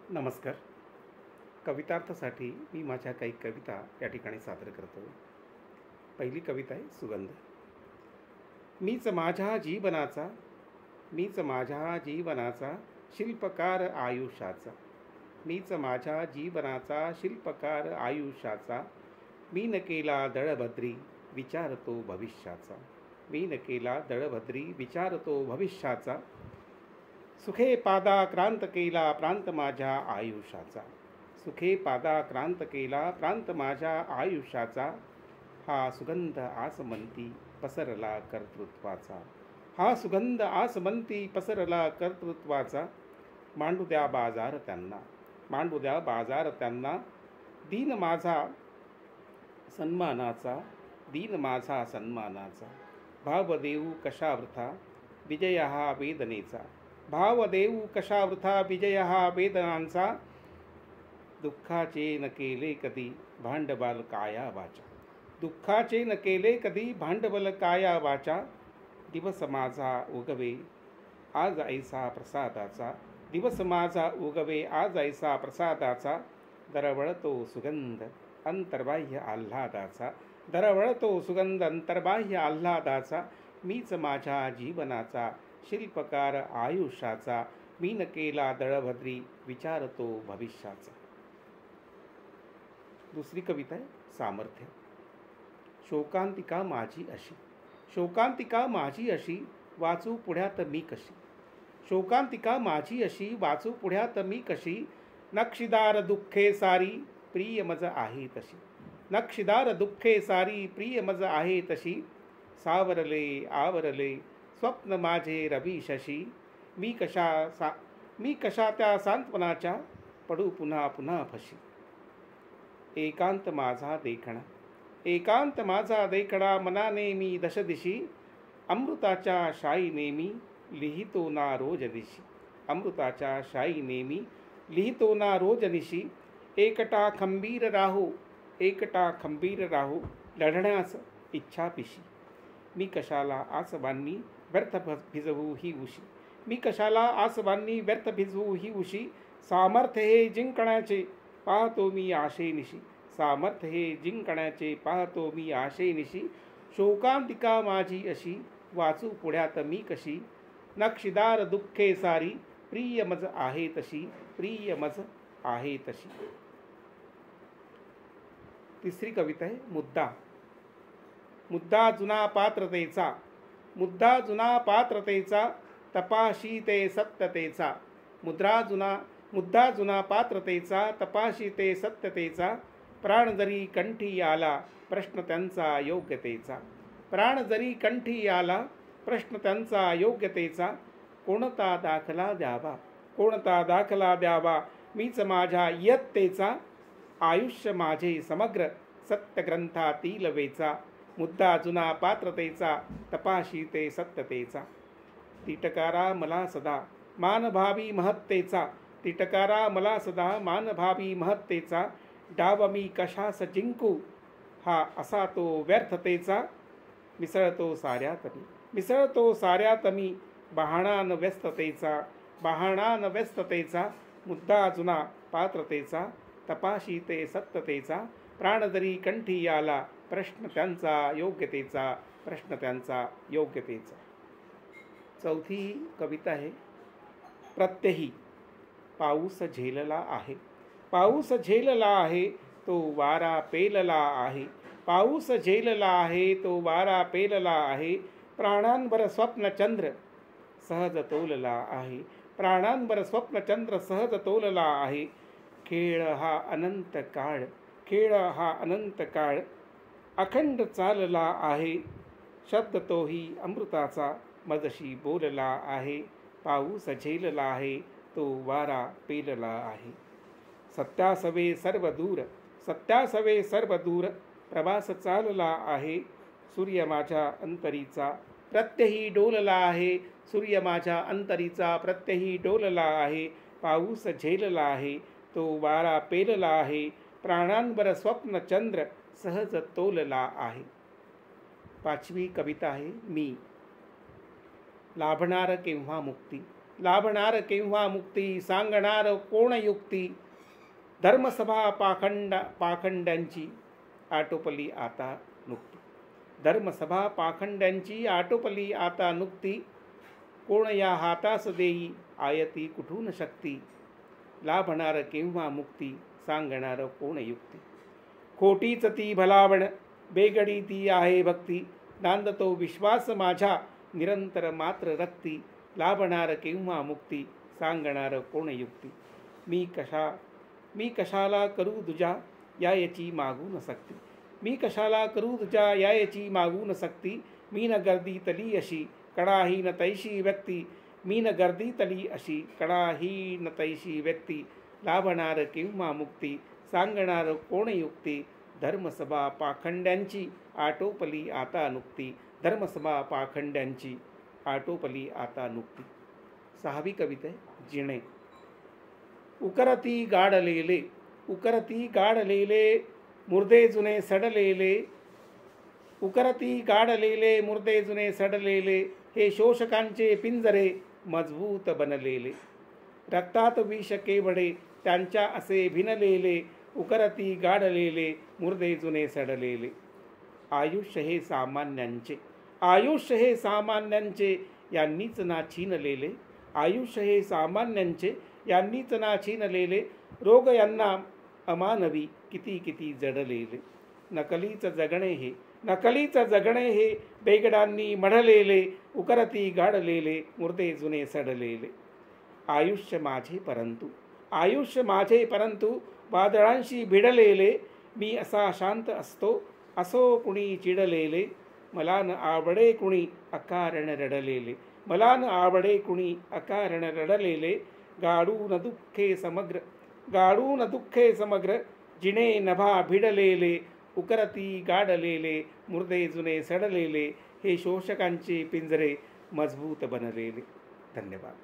नमस्कार. कवितार्थासाठी मी माझ्या काही कविता या ठिकाणी सादर करतो. पहिली कविता आहे सुगंध. मीच माझ्या जीवनाचा, मीच माझ्या जीवनाचा शिल्पकार आयुष्याचा, मीच माझ्या जीवनाचा शिल्पकार आयुष्याचा, मी न केला दळभद्री विचारतो भविष्याचा, मी न केला दळभद्री विचारतो भविष्याचा, सुखे पादा क्रांत केला प्रांत माझ्या आयुष्याचा, सुखे पादा क्रांत केला प्रांत माझ्या आयुष्याचा, हा सुगंध आसमंती पसरला कर्तृत्वाचा, हा सुगंध आसमंती पसरला कर्तृत्वाचा, मांडू द्या बाजार त्यांना, मांडू द्या बाजार त्यांना, दीन माझा सन्मानाचा, दीन माझा सन्मानाचा, भाव देऊ कशा वृथा विजय हा वेदनेचा, भाव देऊ कशा वृथा विजय हा वेदनांचा, दुःखाचे न केले कधी भांडवल काया वाचा, दुःखाचे न केले कधी भांडवल काया वाचा, दिवस माझा उगवे आज ऐसा प्रसादाचा, दिवस माझा उगवे आज ऐसा प्रसादाचा, दरवळतो सुगंध अंतर्बाह्य आल्हादाचा, दरवळतो सुगंध अंतर्बाह्य आल्हादाचा, मीच माझ्या जीवनाचा शिल्पकार आयुष्याचा, मी न केला दळभद्री विचारतो भविष्याचा. दुसरी कविता आहे सामर्थ्य. शोकांतिका माझी अशी, शोकांतिका माझी अशी वाचू पुढ्यात मी कशी, शोकांतिका माझी अशी वाचू पुढ्यात मी कशी, नक्षीदार दुःखे सारी प्रिय मज आहे तशी, नक्षीदार दुःखे सारी प्रिय मज आहे तशी, सावरले आवरले स्वप्न माझे रवी शशी, मी कशा त्या सांत्वनाच्या पडू पुन्हा पुन्हा फशी, एकांत माझा देखणा, एकांत माझा देखणा मनाने मी दशदिशी, अमृताच्या शाई नेमी लिहितो ना रोज दिशी, अमृताच्या शाई नेमी लिहितो ना रोज निशी, एकटा खंबीर राहो, एकटा खंबीर राहो लढण्यास इच्छा पिशी, मी कशाला आसवांनी व्यर्थ भिजवू ही उशी, मी कशाला आसवांनी व्यर्थ भिजवू ही उशी, सामर्थ्य हे जिंकण्याचे पाहतो मी आशेनिशी, सामर्थ्य हे जिंकण्याचे पाहतो मी आशेनिशी, शोकांतिका माझी अशी वाचू पुढ्यात मी कशी, नक्षीदार दुःखे सारी प्रिय मज आहे तशी, प्रिय मज आहे तशी. तिसरी कविता आहे मुद्दा. मुद्दा जुना पात्रतेचा, मुद्दा जुना पात्रतेचा तपाशी ते सत्यतेचा, मुद्दा जुना पात्रतेचा तपाशी ते सत्यतेचा, प्राण जरी कंठी आला प्रश्न त्यांचा योग्यतेचा, प्राण जरी कंठी आला प्रश्न त्यांचा योग्यतेचा, कोणता दाखला द्यावा, कोणता दाखला द्यावा मीच माझ्या इयत्तेचा, आयुष्य माझे समग्र सत्यग्रंथातील वेचा, मुद्दा जुना पात्रतेचा तपाशी ते सत्यतेचा, तिटकारा मला सदा मानभावी महत्तेचा, तिटकारा मला सदा मानभावी महत्तेचा, डाव मी कशास जिंकू हा असा तो व्यर्थतेचा, मिसळतो साऱ्यात मी, मिसळतो साऱ्यात मी बहाणान व्यस्ततेचा, बहाणान व्यस्ततेचा, मुद्दा जुना पात्रतेचा तपाशी ते सत्यतेचा, प्राण जरी कंठी आला प्रश्न त्यांचा योग्यतेचा, प्रश्न त्यांचा योग्यतेचा. चौथी कविता आहे प्रत्यही. पाऊस झेलला आहे, पाऊस झेलला आहे तो वारा पेलला आहे, पाऊस झेलला आहे तो वारा पेलला आहे, प्राणांवर स्वप्नचंद्र सहज तोलला आहे, प्राणांवर स्वप्नचंद्र सहज तोलला आहे, खेळ हा अनंत काळ, खेळ हा अनंत काळ अखंड चालला आहे, शब्द तोही अमृताचा मजशी बोलला आहे, पाऊस झेलला आहे तो वारा पेलला आहे, सत्यासवे सर्व दूर, सत्यासवे सर्व दूर प्रवास चालला आहे, सूर्य माझ्या अंतरीचा प्रत्यही डोलला आहे, सूर्य माझ्या अंतरीचा प्रत्यही डोलला आहे, पाऊस झेलला आहे तो वारा पेलला आहे, प्राणांवर स्वप्नचंद्र सहज तोलला आहे. पाचवी कविता आहे मी. लाभणार केव्हा मुक्ती, लाभणार केव्हा मुक्ती, सांगणार कोण युक्ती. धर्मसभा पाखंड्यांची आटोपली आता नुक्ती. धर्मसभा पाखंड्यांची आटोपली आता नुक्ती. कोण या हातास देई आयती कुठून शक्ती. लाभणार केव्हा मुक्ती, सांगणार कोण युक्ती. खोटीच ती भलावण, बेगडी ती आहे भक्ती. नांदतो विश्वास माझ्या, निरंतर मात्र रक्ती. लाभणार केव्हा मुक्ती, सांगणार कोण युक्ती. मी कशाला करू तुझ्या याची मागून सक्ती. मी कशाला करू तुझ्या याची मागून सक्ती. मी न गर्दी तली अशी कणाही न तैशी व्यक्ती. मी न गर्दी तली अशी कणाही न तैशी व्यक्ती. लाभणार केव्हा मुक्ती, सांगणार कोण युक्ती. धर्मसभा पाखंड्यांची आटोपली आता नुक्ती. धर्मसभा पाखंड्यांची आटोपली आता नुक्ती. 6वी कविता आहे जिणे. उकरती गाडलेले, उकरती गाडलेले मुर्दे जुने सडलेले. उकरती गाडलेले मुर्दे जुने सडलेले. हे शोषकांचे पिंजरे मजबूत बनलेले. रक्तात विष केवढे त्यांच्या असे भिनलेले. उकरती गाडलेले मुर्दे जुने सडलेले. आयुष्य हे सामान्यांचे, आयुष्य हे सामान्यांचे यांनीच ना छीनलेले. आयुष्य हे सामान्यांचे यांनीच ना छीनलेले. रोग यांना अमानवी किती किती जडलेले. नकलीच जगणे हे, नकलीच जगणे हे बेगडांनी मढलेले. उकरती गाडलेले मुर्दे जुने सडलेले. आयुष्य माझे परंतु, आयुष्य माझे परंतु वादळांशी भिडलेले. मी असा शांत असतो असो कुणी चिडलेले. मला न आवडे कुणी अकारण रडलेले. मला न आवडे कुणी अकारण रडलेले. गाडून दुःखे समग्र, गाडून दुःखे समग्र जिणे नभा भिडलेले. उकरती गाडलेले मुर्दे जुने सडलेले. हे शोषकांचे पिंजरे मजबूत बनलेले. धन्यवाद.